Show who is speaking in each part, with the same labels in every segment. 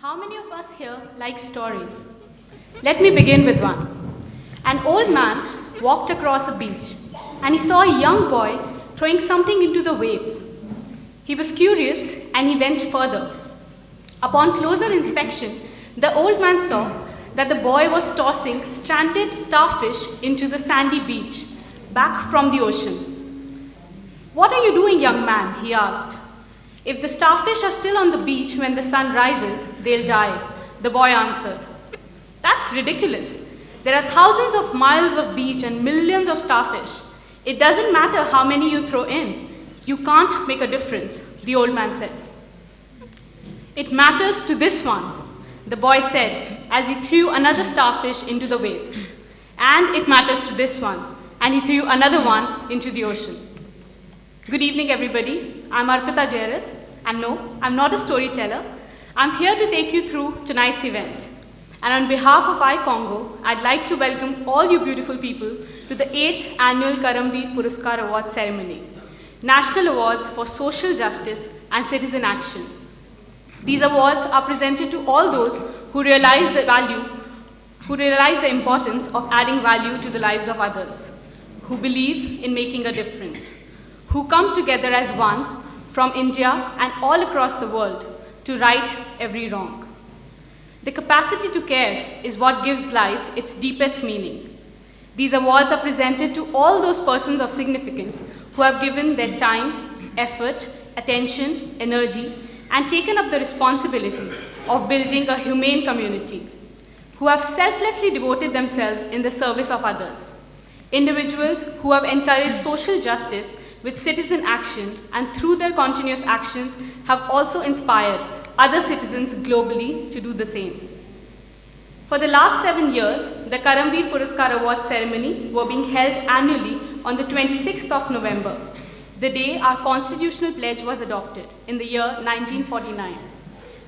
Speaker 1: How many of us here like stories? Let me begin with one. An old man walked across a beach and he saw a young boy throwing something into the waves. He was curious and he went further. Upon closer inspection, the old man saw that the boy was tossing stranded starfish into the sandy beach, back from the ocean. "What are you doing, young man?" he asked. "If the starfish are still on the beach when the sun rises, they'll die," the boy answered. "That's ridiculous. There are thousands of miles of beach and millions of starfish. It doesn't matter how many you throw in. You can't make a difference," the old man said. "It matters to this one," the boy said as he threw another starfish into the waves. "And it matters to this one," and he threw another one into the ocean. Good evening, everybody. I'm Arpita Jairath, and no, I'm not a storyteller. I'm here to take you through tonight's event. And on behalf of iCONGO, I'd like to welcome all you beautiful people to the 8th Annual Karmaveer Puraskaar Award Ceremony, National Awards for Social Justice and Citizen Action. These awards are presented to all those who realize the importance of adding value to the lives of others, who believe in making a difference, who come together as one from India and all across the world to right every wrong. The capacity to care is what gives life its deepest meaning. These awards are presented to all those persons of significance who have given their time, effort, attention, energy, and taken up the responsibility of building a humane community, who have selflessly devoted themselves in the service of others. Individuals who have encouraged social justice with citizen action and through their continuous actions have also inspired other citizens globally to do the same. For the last 7 years, the Karmaveer Puraskaar Award ceremony were being held annually on the 26th of November, the day our constitutional pledge was adopted in the year 1949.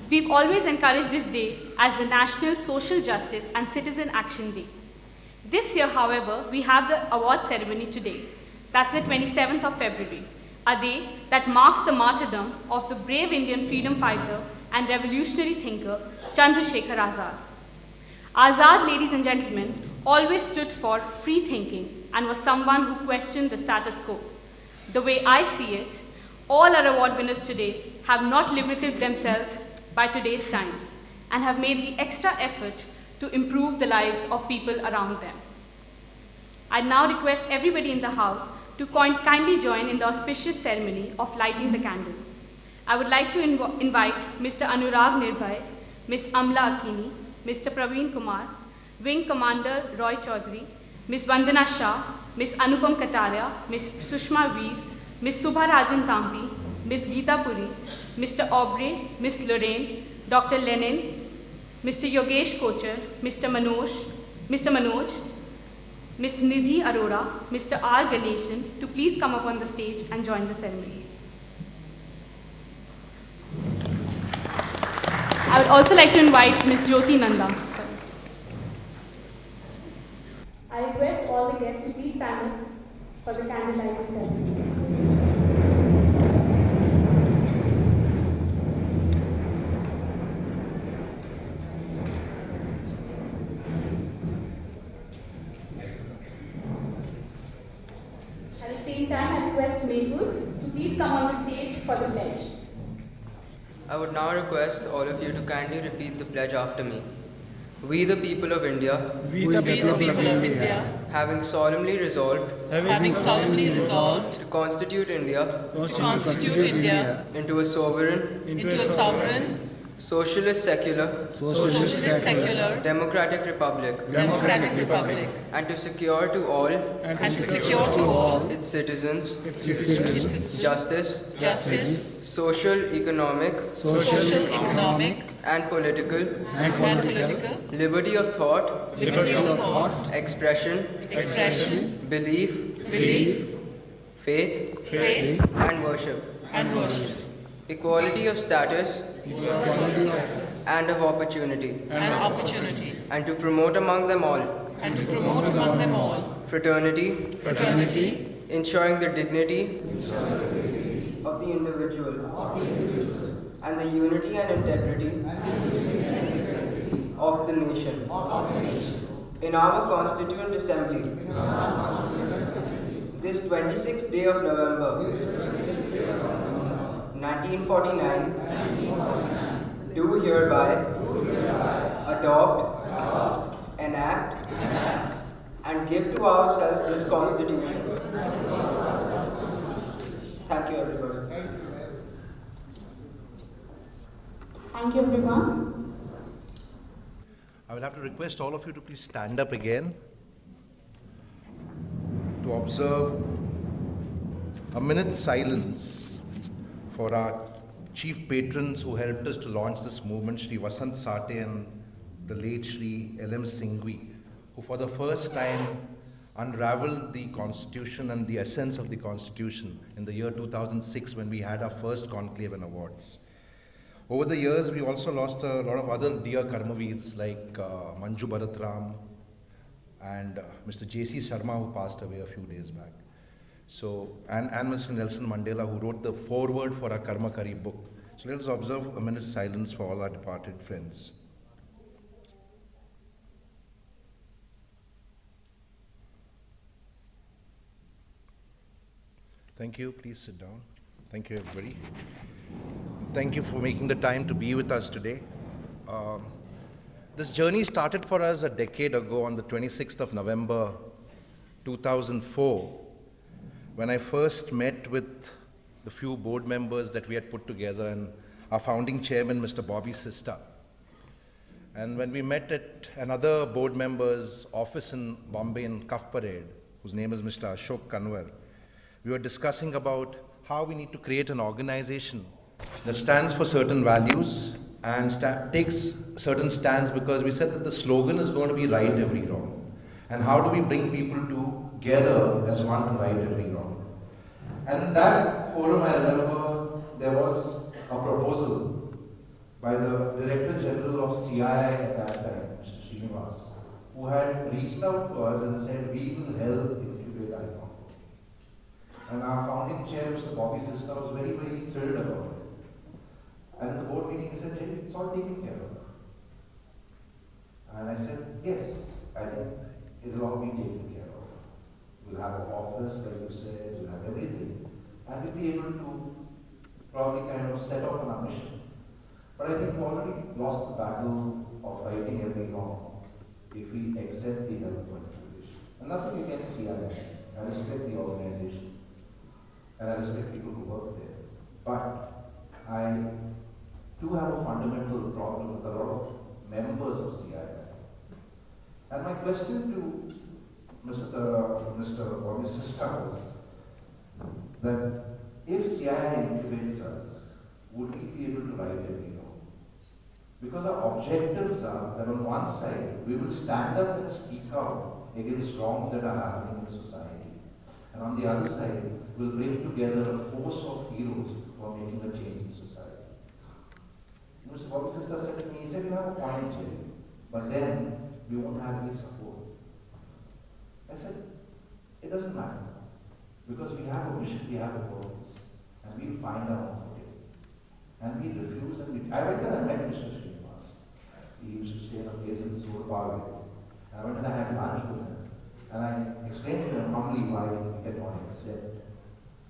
Speaker 1: We've always encouraged this day as the National Social Justice and Citizen Action Day. This year, however, we have the award ceremony today. That's the 27th of February, a day that marks the martyrdom of the brave Indian freedom fighter and revolutionary thinker, Chandrasekhar Azad. Azad, ladies and gentlemen, always stood for free thinking and was someone who questioned the status quo. The way I see it, all our award winners today have not limited themselves by today's times and have made the extra effort to improve the lives of people around them. I now request everybody in the house to kindly join in the auspicious ceremony of lighting the candle. I would like to invite Mr. Anurag Nirbhay, Ms. Amla Akini, Mr. Praveen Kumar, Wing Commander Roy Chaudhary, Ms. Vandana Shah, Ms. Anupam Kataria, Ms. Sushma Veer, Ms. Subha Rajan Tampi, Ms. Geeta Puri, Mr. Aubrey, Ms. Lorraine, Dr. Lenin, Mr. Yogesh Kochar, Mr. Manoj, Ms. Nidhi Arora, Mr. R. Ganeshan to please come up on the stage and join the ceremony. I would also like to invite Ms. Jyoti Nanda. I request all the guests to please stand up for the candle lighting ceremony. At the same time, I request Mehul to please come on the stage for the pledge.
Speaker 2: I would now request all of you to kindly repeat the pledge after me. We the people of India, having solemnly resolved to constitute India into a sovereign, socialist secular, democratic republic, and to secure to all its citizens justice, social, economic, and political, liberty of thought, expression, belief, faith, and worship, equality of status, and of opportunity, and to promote among them all fraternity, ensuring the dignity of the individual and the unity and integrity of the nation. In our Constituent Assembly, this 26th day of November, 1949, do hereby adopt, enact, and give to ourselves this Constitution. Thank you, everybody.
Speaker 1: Thank you, everyone.
Speaker 3: I will have to request all of you to please stand up again to observe a minute's silence for our chief patrons who helped us to launch this movement, Shri Vasant Sate and the late Shri L.M. Singhvi, who for the first time unraveled the Constitution and the essence of the Constitution in the year 2006 when we had our first conclave and awards. Over the years, we also lost a lot of other dear Karmaveers like Manju Bharatram and Mr. J.C. Sharma, who passed away a few days back. So, and Mr. Nelson Mandela, who wrote the foreword for our Karma Kari book. So let us observe a minute's silence for all our departed friends. Thank you. Please sit down. Thank you, everybody. Thank you for making the time to be with us today. This journey started for us a decade ago on the 26th of November 2004, when I first met with the few board members that we had put together and our founding chairman, Mr. Bobby Sista. And when we met at another board member's office in Bombay in Cuff Parade, whose name is Mr. Ashok Kanwar, we were discussing about how we need to create an organization that stands for certain values and takes certain stands, because we said that the slogan is going to be right every wrong. And how do we bring people together as one to right every wrong? And in that forum, I remember there was a proposal by the Director General of CII at that time, Mr. Srinivas, who had reached out to us and said, we will help incubate iCONGo. And our founding chair, Mr. Bobby Sista, was very, very thrilled about it. And in the board meeting, he said, Jerry, it's all taken care of. And I said, yes, I think it'll all be taken care of. We'll have an office, like you said, we'll have everything. And we'll be able to probably kind of set off on our mission. But I think we already lost the battle of righting every wrong if we accept the help for incubation. And nothing against CII. I respect the organization. And I respect people who work there. But I do have a fundamental problem with a lot of members of CII. And my question to Mr. Bobby Sista was that if CII incubates us, would we be able to right every wrong? Because our objectives are that on one side, we will stand up and speak out against wrongs that are happening in society. And on the other side, we'll bring together a force of heroes who are making a change in society. Mr. Bobby Sista said to me, he said, you have a point, Jerry, but then we won't have any support. I said, it doesn't matter, because we have a mission, we have a purpose, and we'll find our own footing. And we refused, and I went there and met Mr. Srinivas. He used to stay in a place in Surabaya. I went and I had lunch with him, and I explained to him humbly why he did not accept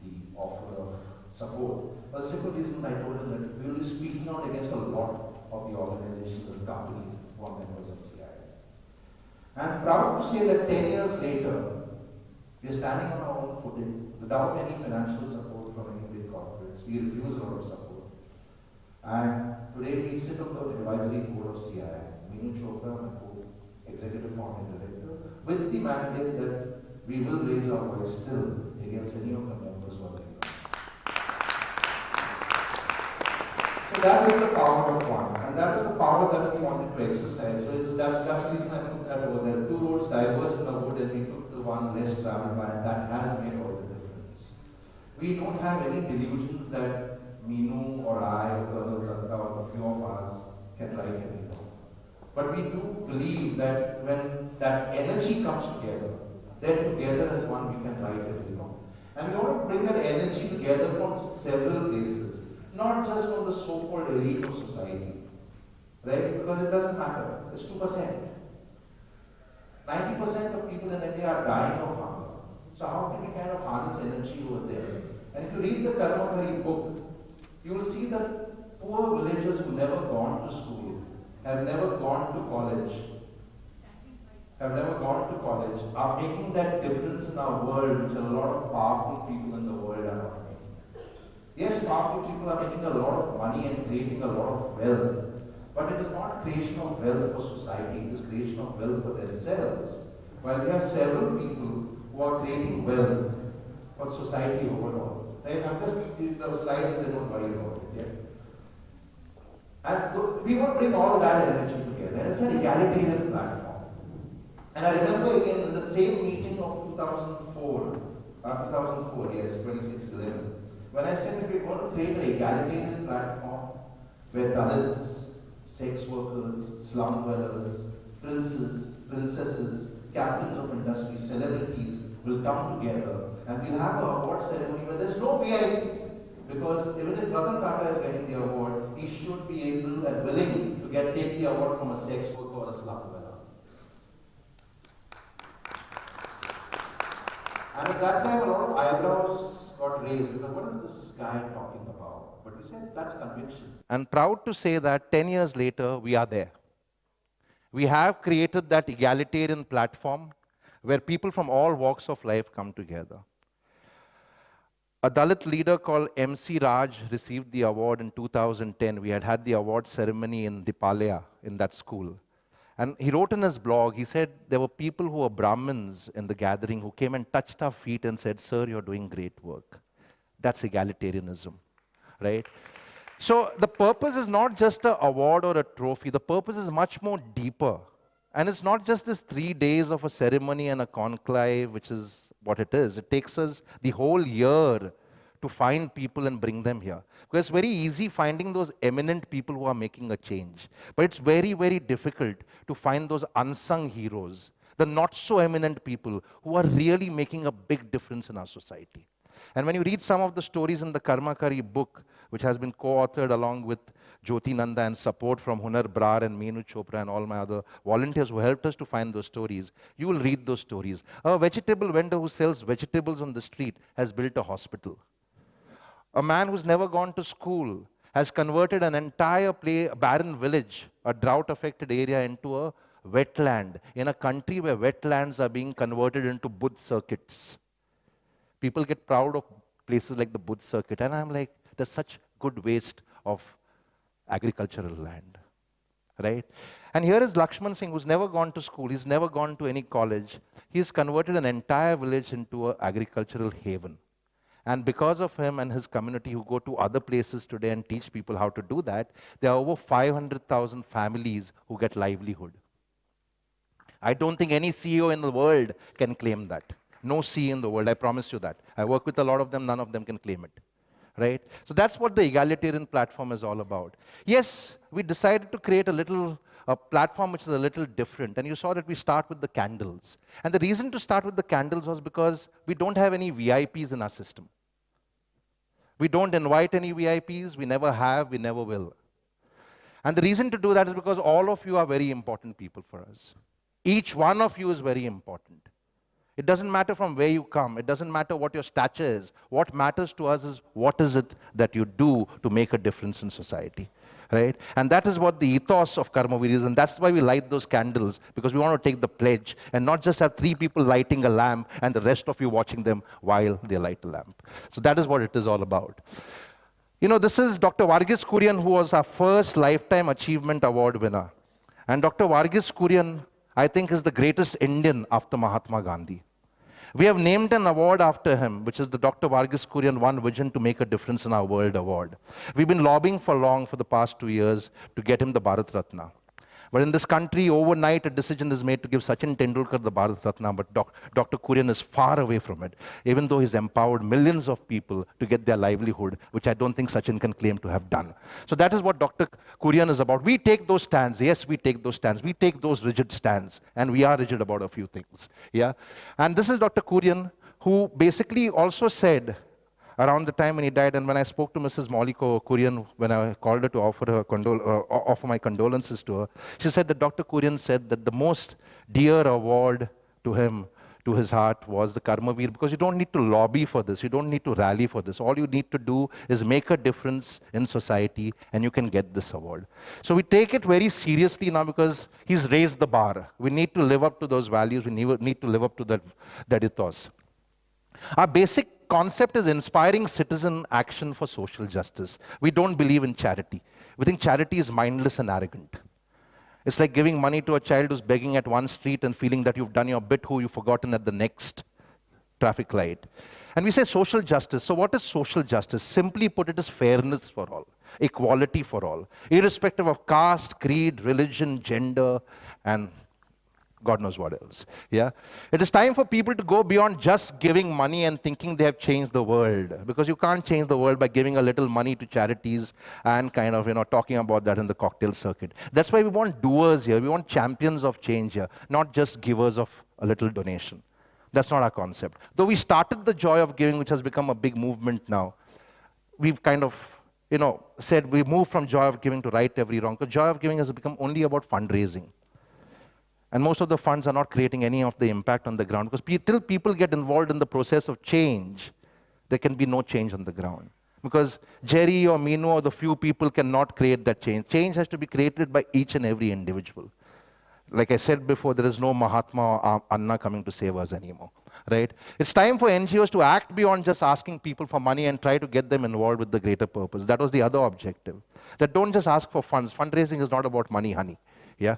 Speaker 3: the offer of support. For the simple reason, I told him that we will be speaking out against a lot of the organizations and companies who are members of CII. I'm proud to say that 10 years later, we are standing on our own footing without any financial support from any big corporates. We refuse a lot of support. And today we sit on the advisory board of CII, Meenu Chopra, my co-executive founding director, with the mandate that we will raise our voice still against any of the members who are there. So that is the power of one, and that is the power that we wanted to exercise. So that's the reason I took that over there. Two roads diverged in the wood, and we took the one less traveled by, and that has made all the difference. We don't have any delusions that Meenu or I or Colonel Datta or a few of us can write anything. But we do believe that when that energy comes together, then together as one we can write everything. And we want to bring that energy together from several places. not just from the so-called elite of society, right? Because it doesn't matter. It's 2%. 90% of people in India are dying of hunger. So how can we kind of harness energy over there? And if you read the Karmaveer book, you will see that poor villagers who never gone to school, have never gone to college, are making that difference in our world, which a lot of powerful people in the world are not making. Yes, powerful people are making a lot of money and creating a lot of wealth, but it is not creation of wealth for society, it is creation of wealth for themselves. While we have several people who are creating wealth for society overall. Right? I'm just, if the slide is there, don't worry about it. Yeah? And we want to bring all that energy together. And it's an egalitarian platform. And I remember again in the same meeting of 2004, 26/11, when I said that we're going to create an egalitarian platform where Dalits, sex workers, slum dwellers, princes, princesses, captains of industry, celebrities will come together and we'll have an award ceremony where there's no VIP. Because even if Ratan Tata is getting the award, he should be able and willing to take the award from a sex worker or a slum dweller. And at that time, a lot of eyebrows got raised because what is this guy talking about? But we said that's conviction. And proud to say that 10 years later, we are there. We have created that egalitarian platform where people from all walks of life come together. A Dalit leader called MC Raj received the award in 2010. We had the award ceremony in Dipalaya, in that school. And he wrote in his blog, he said, there were people who were Brahmins in the gathering who came and touched our feet and said, "Sir, you're doing great work." That's egalitarianism, right? So the purpose is not just an award or a trophy. The purpose is much more deeper. And it's not just this 3 days of a ceremony and a conclave, which is what it is. It takes us the whole year to find people and bring them here. Because it's very easy finding those eminent people who are making a change. But it's very, very difficult to find those unsung heroes, the not so eminent people who are really making a big difference in our society. And when you read some of the stories in the Karmaveer book, which has been co-authored along with Jyoti Nanda and support from Hunar Brar and Meenu Chopra and all my other volunteers who helped us to find those stories, you will read those stories. A vegetable vendor who sells vegetables on the street has built a hospital. A man who's never gone to school has converted an entire barren village, a drought-affected area, into a wetland in a country where wetlands are being converted into Buddh circuits. People get proud of places like the Buddh circuit, and I'm like, there's such good waste of agricultural land, right? And here is Lakshman Singh, who's never gone to school, he's never gone to any college. He's converted an entire village into an agricultural haven. And because of him and his community who go to other places today and teach people how to do that, there are over 500,000 families who get livelihood. I don't think any CEO in the world can claim that. No CEO in the world, I promise you that. I work with a lot of them, none of them can claim it. Right? So that's what the egalitarian platform is all about. Yes, we decided to create a platform which is a little different. And you saw that we start with the candles. And the reason to start with the candles was because we don't have any VIPs in our system. We don't invite any VIPs, we never have, we never will. And the reason to do that is because all of you are very important people for us. Each one of you is very important. It doesn't matter from where you come. It doesn't matter what your stature is. What matters to us is what is it that you do to make a difference in society, right? And that is what the ethos of Karmaveer is, and that's why we light those candles, because we want to take the pledge and not just have 3 people lighting a lamp and the rest of you watching them while they light the lamp. So that is what it is all about. You know, this is Dr. Varghese Kurian, who was our first Lifetime Achievement Award winner. And Dr. Varghese Kurian, I think, is the greatest Indian after Mahatma Gandhi. We have named an award after him, which is the Dr. Varghese Kurian One Vision to Make a Difference in Our World Award. We've been lobbying for the past 2 years, to get him the Bharat Ratna. But in this country, overnight, a decision is made to give Sachin Tendulkar the Bharat Ratna, but Dr. Kurian is far away from it, even though he's empowered millions of people to get their livelihood, which I don't think Sachin can claim to have done. So that is what Dr. Kurian is about. We take those stands. Yes, we take those stands. We take those rigid stands, and we are rigid about a few things. Yeah? And this is Dr. Kurian, who basically also said, around the time when he died, and when I spoke to Mrs. Moliko Kurian, when I called her to offer offer my condolences to her, she said that Dr. Kurian said that the most dear award to him, to his heart, was the Karmaveer, because you don't need to lobby for this, you don't need to rally for this. All you need to do is make a difference in society, and you can get this award. So we take it very seriously now because he's raised the bar. We need to live up to those values, we need to live up to that ethos. Our basic concept is inspiring citizen action for social justice. We don't believe in charity. We think charity is mindless and arrogant. It's like giving money to a child who's begging at one street and feeling that you've done your bit who you've forgotten at the next traffic light. And we say social justice. So what is social justice? Simply put, it is fairness for all, equality for all, irrespective of caste, creed, religion, gender, and God knows what else. Yeah? It is time for people to go beyond just giving money and thinking they have changed the world. Because you can't change the world by giving a little money to charities and kind of, talking about that in the cocktail circuit. That's why we want doers here. We want champions of change here, not just givers of a little donation. That's not our concept. Though we started the joy of giving, which has become a big movement now, we've kind of, said we move from joy of giving to right every wrong. Because joy of giving has become only about fundraising. And most of the funds are not creating any of the impact on the ground, because till people get involved in the process of change, there can be no change on the ground. Because Jerry or Minu or the few people cannot create that change. Change has to be created by each and every individual. Like I said before, there is no Mahatma or Anna coming to save us anymore, right? It's time for NGOs to act beyond just asking people for money and try to get them involved with the greater purpose. That was the other objective. That don't just ask for funds. Fundraising is not about money, honey. Yeah.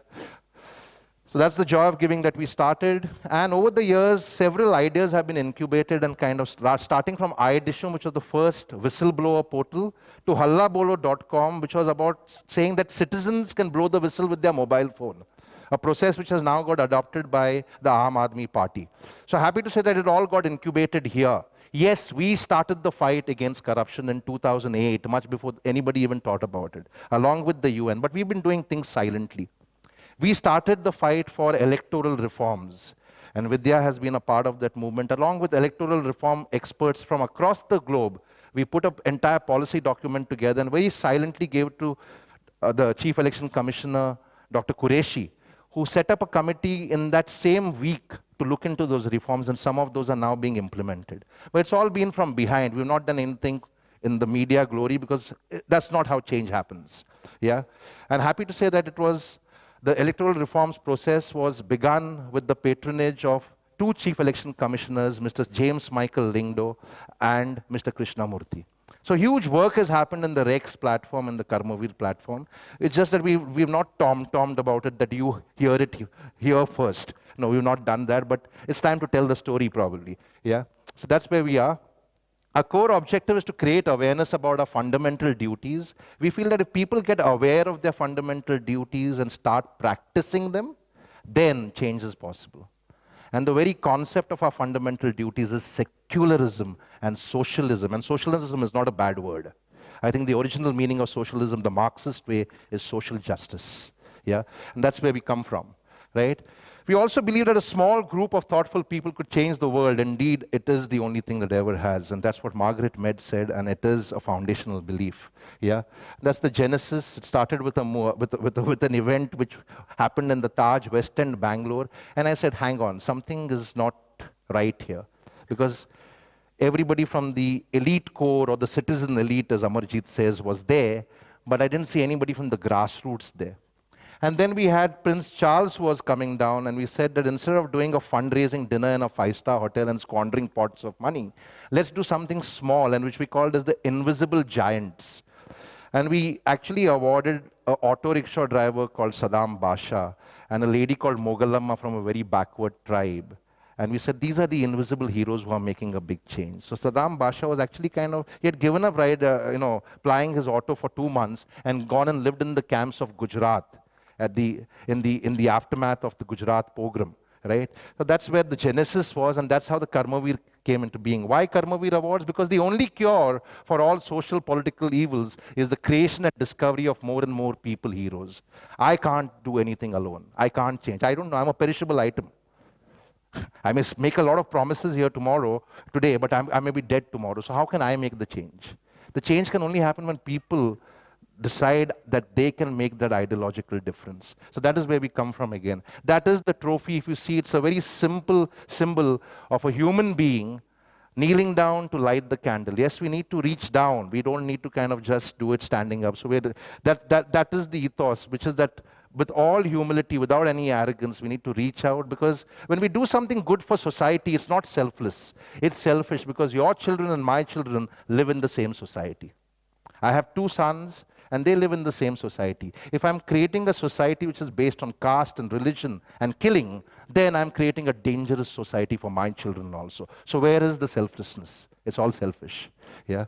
Speaker 3: So that's the joy of giving that we started. And over the years, several ideas have been incubated and kind of starting from iDishum, which was the first whistleblower portal, to hallabolo.com, which was about saying that citizens can blow the whistle with their mobile phone. A process which has now got adopted by the Aam Aadmi Party. So happy to say that it all got incubated here. Yes, we started the fight against corruption in 2008, much before anybody even thought about it, along with the UN. But we've been doing things silently. We started the fight for electoral reforms, and Vidya has been a part of that movement. Along with electoral reform experts from across the globe, we put an entire policy document together and very silently gave it to the Chief Election Commissioner, Dr. Qureshi, who set up a committee in that same week to look into those reforms, and some of those are now being implemented. But it's all been from behind. We've not done anything in the media glory, because that's not how change happens. Yeah? And happy to say that the electoral reforms process was begun with the patronage of two Chief Election Commissioners, Mr. James Michael Lingdo and Mr. Krishnamurthy. So huge work has happened in the Rex platform and the Karmaveer platform. It's just that we've not tommed about it, that you hear it here first. No, we've not done that, but it's time to tell the story probably. Yeah. So that's where we are. Our core objective is to create awareness about our fundamental duties. We feel that if people get aware of their fundamental duties and start practicing them, then change is possible. And the very concept of our fundamental duties is secularism and socialism. And socialism is not a bad word. I think the original meaning of socialism, the Marxist way, is social justice. Yeah? And that's where we come from, right? We also believe that a small group of thoughtful people could change the world. Indeed, it is the only thing that ever has. And that's what Margaret Mead said, and it is a foundational belief. Yeah? That's the genesis. It started with an event which happened in the Taj, West End, Bangalore. And I said, hang on, something is not right here. Because everybody from the elite core, or the citizen elite, as Amarjit says, was there. But I didn't see anybody from the grassroots there. And then we had Prince Charles who was coming down, and we said that instead of doing a fundraising dinner in a 5-star hotel and squandering pots of money, let's do something small, and which we called as the Invisible Giants. And we actually awarded an auto rickshaw driver called Saddam Basha and a lady called Mogalamma from a very backward tribe. And we said, these are the invisible heroes who are making a big change. So Saddam Basha was actually he had given up plying his auto for 2 months and gone and lived in the camps of Gujarat. In the aftermath of the Gujarat pogrom, right? So that's where the genesis was, and that's how the Karmaveer came into being. Why Karmaveer Awards? Because the only cure for all social political evils is the creation and discovery of more and more people heroes. I can't do anything alone. I can't change. I don't know. I'm a perishable item.
Speaker 4: I may make a lot of promises here today, but I may be dead tomorrow. So how can I make the change? The change can only happen when people decide that they can make that ideological difference. So that is where we come from again. That is the trophy. If you see, it's a very simple symbol of a human being kneeling down to light the candle. Yes, we need to reach down. We don't need to kind of just do it standing up. So that is the ethos, which is that with all humility, without any arrogance, we need to reach out, because when we do something good for society, it's not selfless. It's selfish, because your children and my children live in the same society. I have 2 sons, and they live in the same society. If I'm creating a society which is based on caste and religion and killing, then I'm creating a dangerous society for my children also. So where is the selflessness? It's all selfish. Yeah.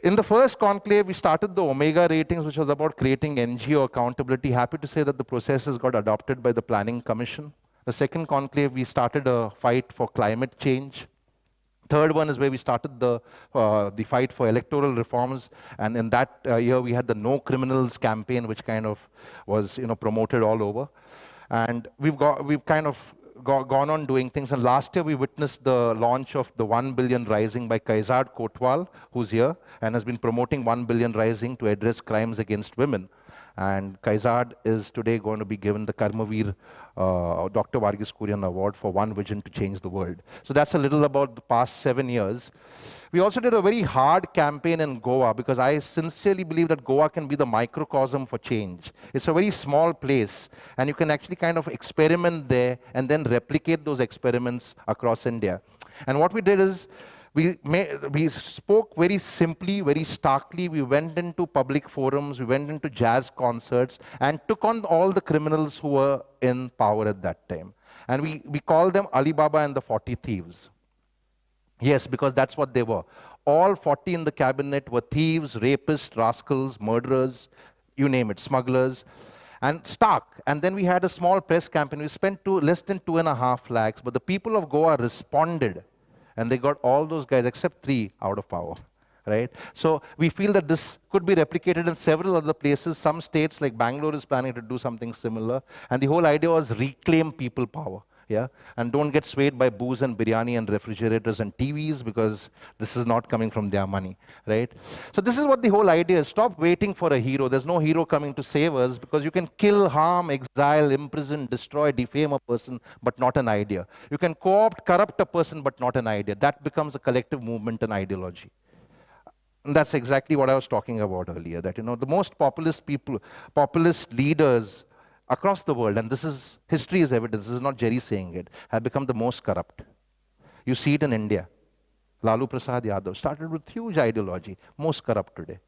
Speaker 4: In the first conclave, we started the Omega ratings, which was about creating NGO accountability. Happy to say that the processes got adopted by the Planning Commission. The second conclave, we started a fight for climate change. Third one is where we started the fight for electoral reforms, and in that year we had the No Criminals campaign, which kind of was promoted all over. And we've kind of gone on doing things. And last year we witnessed the launch of the 1 Billion Rising by Kaizad Kotwal, who's here and has been promoting 1 Billion Rising to address crimes against women. And Kaizad is today going to be given the Karmaveer Dr. Varghese Kurian Award for One Vision to Change the World. So that's a little about the past 7 years. We also did a very hard campaign in Goa, because I sincerely believe that Goa can be the microcosm for change. It's a very small place, and you can actually kind of experiment there and then replicate those experiments across India. And what we did is, we spoke very simply, very starkly. We went into public forums, we went into jazz concerts, and took on all the criminals who were in power at that time. And we called them Alibaba and the 40 Thieves. Yes, because that's what they were. All 40 in the cabinet were thieves, rapists, rascals, murderers, you name it, smugglers, and stark. And then we had a small press campaign. We spent less than 2.5 lakhs, but the people of Goa responded, and they got all those guys except 3 out of power. Right? So we feel that this could be replicated in several other places. Some states like Bangalore is planning to do something similar. And the whole idea was reclaim people power. Yeah? And don't get swayed by booze and biryani and refrigerators and TVs, because this is not coming from their money. Right? So this is what the whole idea is. Stop waiting for a hero. There's no hero coming to save us, because you can kill, harm, exile, imprison, destroy, defame a person, but not an idea. You can co-opt, corrupt a person, but not an idea. That becomes a collective movement and ideology. And that's exactly what I was talking about earlier, that the most populist leaders across the world, and history is evidence, this is not Jerry saying it, have become the most corrupt. You see it in India. Lalu Prasad Yadav started with huge ideology, most corrupt today.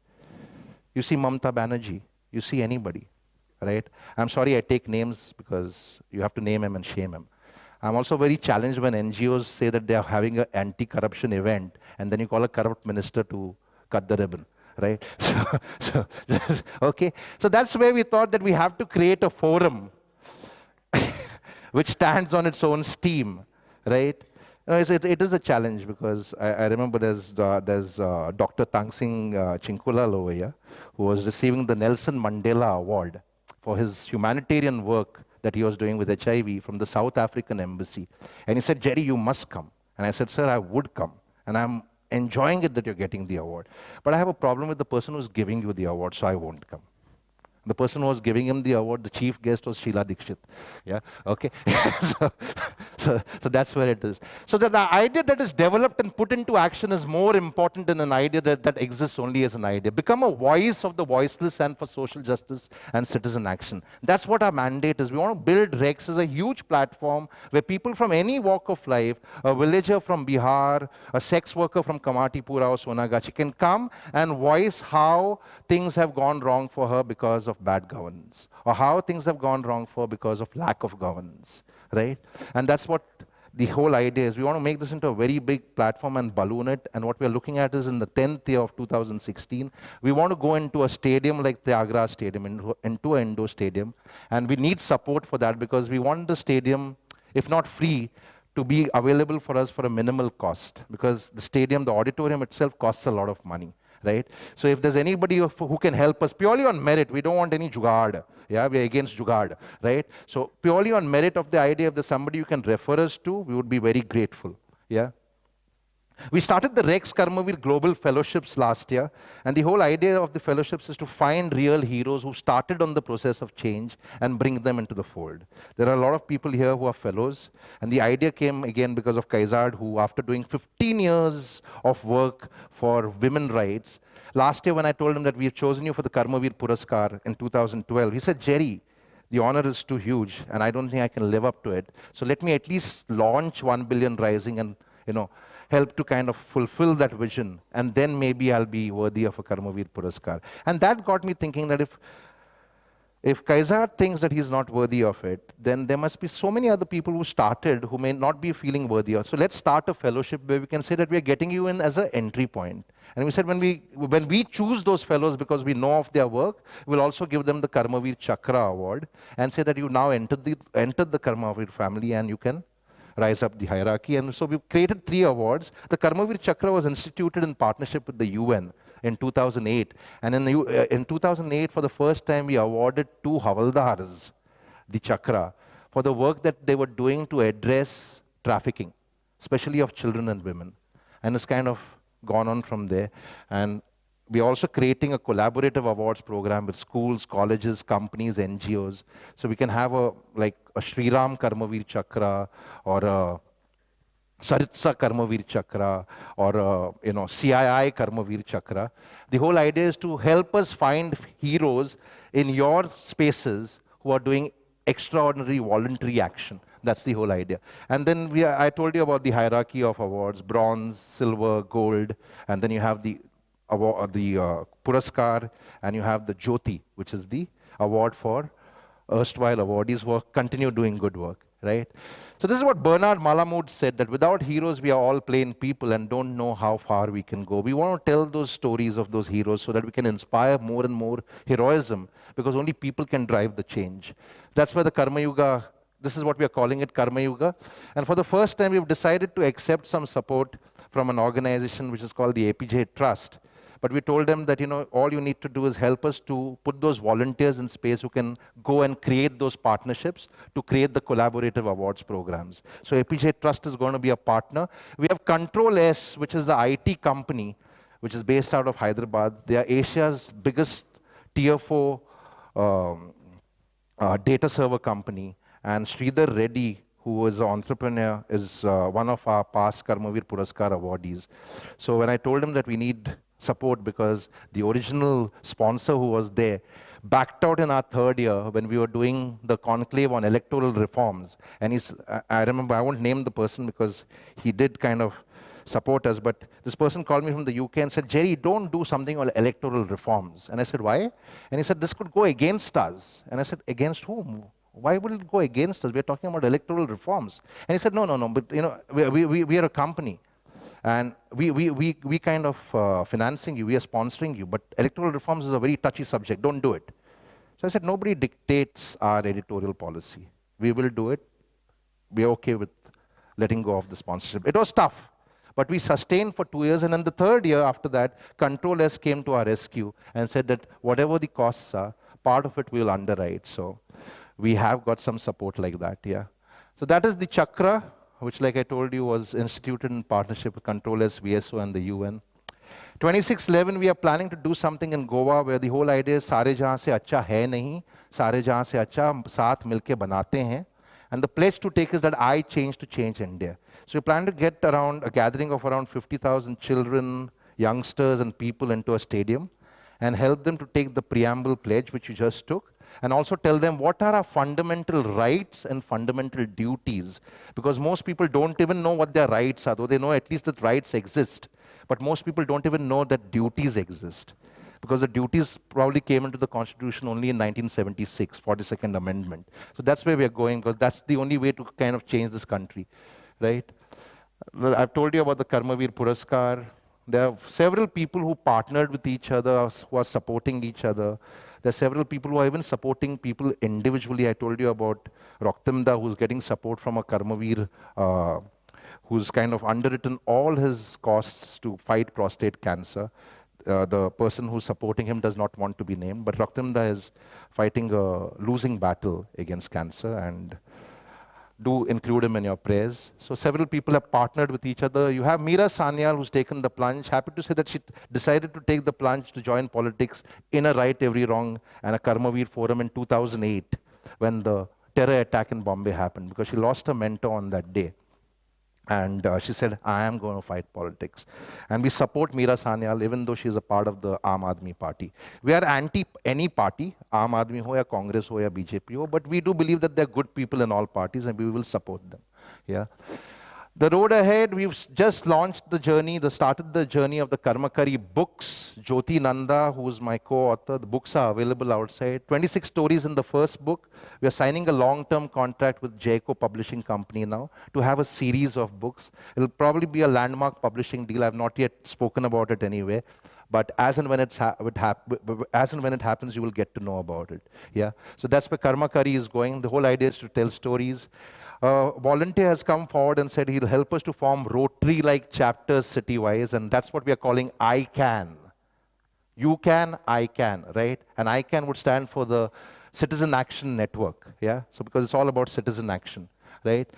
Speaker 4: You see Mamta Banerjee, you see anybody, right? I'm sorry I take names, because you have to name him and shame him. I'm also very challenged when NGOs say that they are having an anti-corruption event, and then you call a corrupt minister to cut the ribbon. Right? Okay. So that's where we thought that we have to create a forum which stands on its own steam. Right? It is a challenge, because I remember there's Dr. Tangsing Chinkulal over here, who was receiving the Nelson Mandela Award for his humanitarian work that he was doing with HIV from the South African Embassy. And he said, Jerry, you must come. And I said, sir, I would come. And I'm enjoying it that you're getting the award. But I have a problem with the person who's giving you the award, so I won't come. The person who was giving him the award, the chief guest, was Sheila Dikshit. Yeah, okay. so that's where it is. So that the idea that is developed and put into action is more important than an idea that exists only as an idea. Become a voice of the voiceless and for social justice and citizen action. That's what our mandate is. We want to build REX as a huge platform where people from any walk of life, a villager from Bihar, a sex worker from Kamatipura or Sonagachi, can come and voice how things have gone wrong for her because of bad governance, or how things have gone wrong because of lack of governance, right? And that's what the whole idea is. We want to make this into a very big platform and balloon it, and what we're looking at is in the 10th year of 2016, we want to go into a stadium like the Agra Stadium, into an indoor stadium, and we need support for that, because we want the stadium, if not free, to be available for us for a minimal cost, because the stadium, the auditorium itself costs a lot of money. right? So if there's anybody who can help us purely on merit, we don't want any jugaad. Yeah, we're against jugaad, right? So purely on merit of the idea, if there's somebody you can refer us to, we would be very grateful. Yeah. We started the Rex Karmaveer Global Fellowships last year, and the whole idea of the fellowships is to find real heroes who started on the process of change and bring them into the fold. There are a lot of people here who are fellows, and the idea came again because of Kaizad, who after doing 15 years of work for women rights, last year when I told him that we have chosen you for the Karmaveer Puraskaar in 2012, he said, Jerry, the honor is too huge, and I don't think I can live up to it. So let me at least launch 1 billion rising and, help to kind of fulfill that vision, and then maybe I'll be worthy of a Karmaveer Puraskaar. And that got me thinking that if Kaizad thinks that he's not worthy of it, then there must be so many other people who started who may not be feeling worthy of it. So let's start a fellowship where we can say that we are getting you in as an entry point. And we said when we choose those fellows because we know of their work, we'll also give them the Karmaveer Chakra award and say that you now entered the Karmaveer family and you can rise up the hierarchy. And so we've created 3 awards. The Karmaveer Chakra was instituted in partnership with the UN in 2008. And in 2008, for the first time, we awarded 2 Havaldars the Chakra for the work that they were doing to address trafficking, especially of children and women. And it's kind of gone on from there. And we're also creating a collaborative awards program with schools, colleges, companies, NGOs. So we can have a Shriram Karmaveer Chakra or a Saritsa Karmaveer Chakra or a, CII Karmaveer Chakra. The whole idea is to help us find heroes in your spaces who are doing extraordinary voluntary action. That's the whole idea. And then I told you about the hierarchy of awards: bronze, silver, gold, and then you have the Puraskar, and you have the Jyoti, which is the award for erstwhile awardees who continue doing good work, right? So this is what Bernard Malamud said, that without heroes, we are all plain people and don't know how far we can go. We want to tell those stories of those heroes so that we can inspire more and more heroism, because only people can drive the change. That's why the Karma Yuga, this is what we are calling it, Karma Yuga. And for the first time, we've decided to accept some support from an organization which is called the APJ Trust. But we told them that, all you need to do is help us to put those volunteers in space who can go and create those partnerships to create the collaborative awards programs. So APJ Trust is going to be a partner. We have Control S, which is the IT company, which is based out of Hyderabad. They are Asia's biggest Tier 4 data server company. And Sridhar Reddy, who is an entrepreneur, is one of our past Karmaveer Puraskaar awardees. So when I told him that we need support because the original sponsor who was there backed out in our 3rd year when we were doing the conclave on electoral reforms. And I remember, I won't name the person because he did kind of support us, but this person called me from the UK and said, Jerry, don't do something on electoral reforms. And I said, why? And he said, this could go against us. And I said, against whom? Why would it go against us? We're talking about electoral reforms. And he said, no, but we are a company. And we kind of financing you, we are sponsoring you, but electoral reforms is a very touchy subject, don't do it. So I said, nobody dictates our editorial policy. We will do it. We're okay with letting go of the sponsorship. It was tough, but we sustained for 2 years, and then the 3rd year after that, Control S came to our rescue and said that whatever the costs are, part of it we will underwrite. So we have got some support like that, yeah. So that is the Chakra, which, like I told you, was instituted in partnership with Control S, VSO, and the UN. 2611, we are planning to do something in Goa where the whole idea is सारे जहाँ से अच्छा है नहीं, सारे जहाँ से अच्छा साथ मिलके बनाते हैं. And the pledge to take is that I change to change India. So we plan to get around a gathering of around 50,000 children, youngsters, and people into a stadium and help them to take the preamble pledge, which you just took, and also tell them what are our fundamental rights and fundamental duties. Because most people don't even know what their rights are, though they know at least that rights exist. But most people don't even know that duties exist. Because the duties probably came into the Constitution only in 1976, 42nd Amendment. So that's where we're going, because that's the only way to kind of change this country, right? Well, I've told you about the Karmaveer Puraskaar. There are several people who partnered with each other, who are supporting each other. There are several people who are even supporting people individually. I told you about Roktimda, who's getting support from a Karmaveer, who's kind of underwritten all his costs to fight prostate cancer. the person who's supporting him does not want to be named, but Raktamda is fighting a losing battle against cancer, and do include him in your prayers. So several people have partnered with each other. You have Meera Sanyal, who's taken the plunge. Happy to say that she decided to take the plunge to join politics in a Right Every Wrong and a Karmaveer forum in 2008 when the terror attack in Bombay happened, because she lost her mentor on that day. And she said, I am going to fight politics. And we support Meera Sanyal, even though she is a part of the Aam Aadmi Party. We are anti any party, Aam Aadmi ho ya Congress ho ya BJP ho, but we do believe that there are good people in all parties and we will support them. Yeah. The road ahead, we've just launched the journey, started the journey of the Karmakari books. Jyoti Nanda, who is my co-author, the books are available outside. 26 stories in the first book. We are signing a long-term contract with Jayco Publishing Company now to have a series of books. It'll probably be a landmark publishing deal. I've not yet spoken about it anyway. But as and when it happens, you will get to know about it. Yeah. So that's where Karmakari is going. The whole idea is to tell stories. A volunteer has come forward and said he'll help us to form Rotary-like chapters city-wise, and that's what we are calling iCAN. You can, I can, right? And iCAN would stand for the Citizen Action Network, yeah? So because it's all about citizen action, right?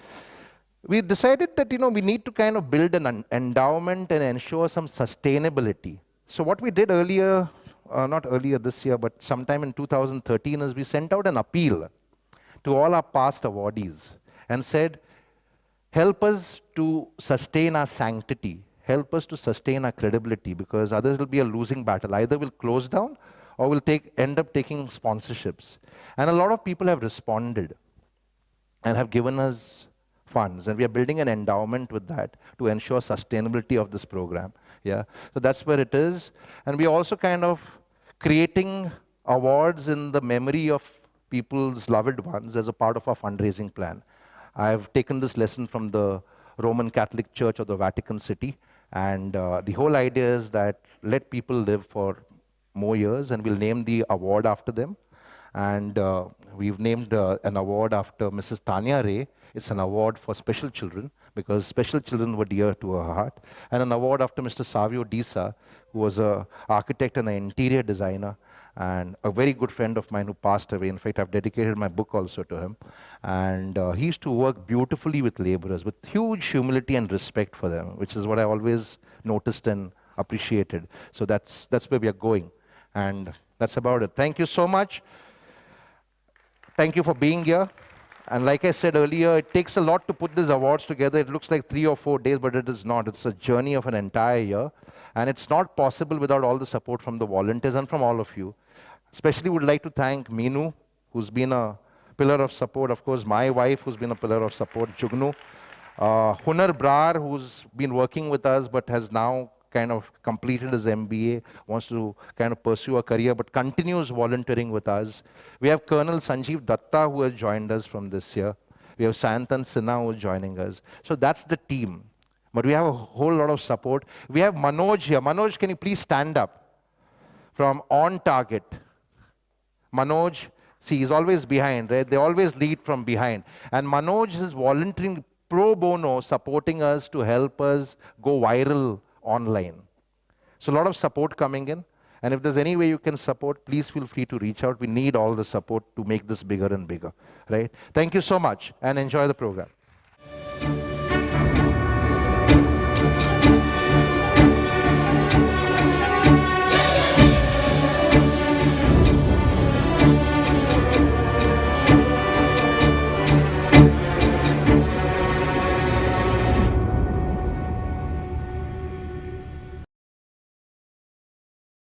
Speaker 4: We decided that, we need to kind of build an endowment and ensure some sustainability. So what we did earlier, not earlier this year, but sometime in 2013, is we sent out an appeal to all our past awardees and said, help us to sustain our sanctity, help us to sustain our credibility, because others will be a losing battle. Either we'll close down or we'll end up taking sponsorships. And a lot of people have responded and have given us funds, and we are building an endowment with that to ensure sustainability of this program. Yeah, so that's where it is. And we are also kind of creating awards in the memory of people's loved ones as a part of our fundraising plan. I've taken this lesson from the Roman Catholic Church of the Vatican City, and the whole idea is that let people live for more years, and we'll name the award after them. And we've named an award after Mrs. Tanya Ray. It's an award for special children, because special children were dear to her heart. And an award after Mr. Savio Disa, who was an architect and an interior designer, and a very good friend of mine who passed away. In fact, I've dedicated my book also to him. And he used to work beautifully with laborers, with huge humility and respect for them, which is what I always noticed and appreciated. So that's where we are going. And that's about it. Thank you so much. Thank you for being here. And like I said earlier, it takes a lot to put these awards together. It looks like 3 or 4 days, but it is not. It's a journey of an entire year. And it's not possible without all the support from the volunteers and from all of you. Especially would like to thank Meenu, who's been a pillar of support. Of course, my wife, who's been a pillar of support, Jugnu. Hunar Brar, who's been working with us, but has now kind of completed his MBA, wants to kind of pursue a career, but continues volunteering with us. We have Colonel Sanjeev Datta, who has joined us from this year. We have Sayantan Sinha, who is joining us. So that's the team. But we have a whole lot of support. We have Manoj here. Manoj, can you please stand up? From On Target. Manoj, see, he's always behind, right? They always lead from behind. And Manoj is volunteering pro bono, supporting us to help us go viral online. So a lot of support coming in. And if there's any way you can support, please feel free to reach out. We need all the support to make this bigger and bigger, right? Thank you so much, and enjoy the program.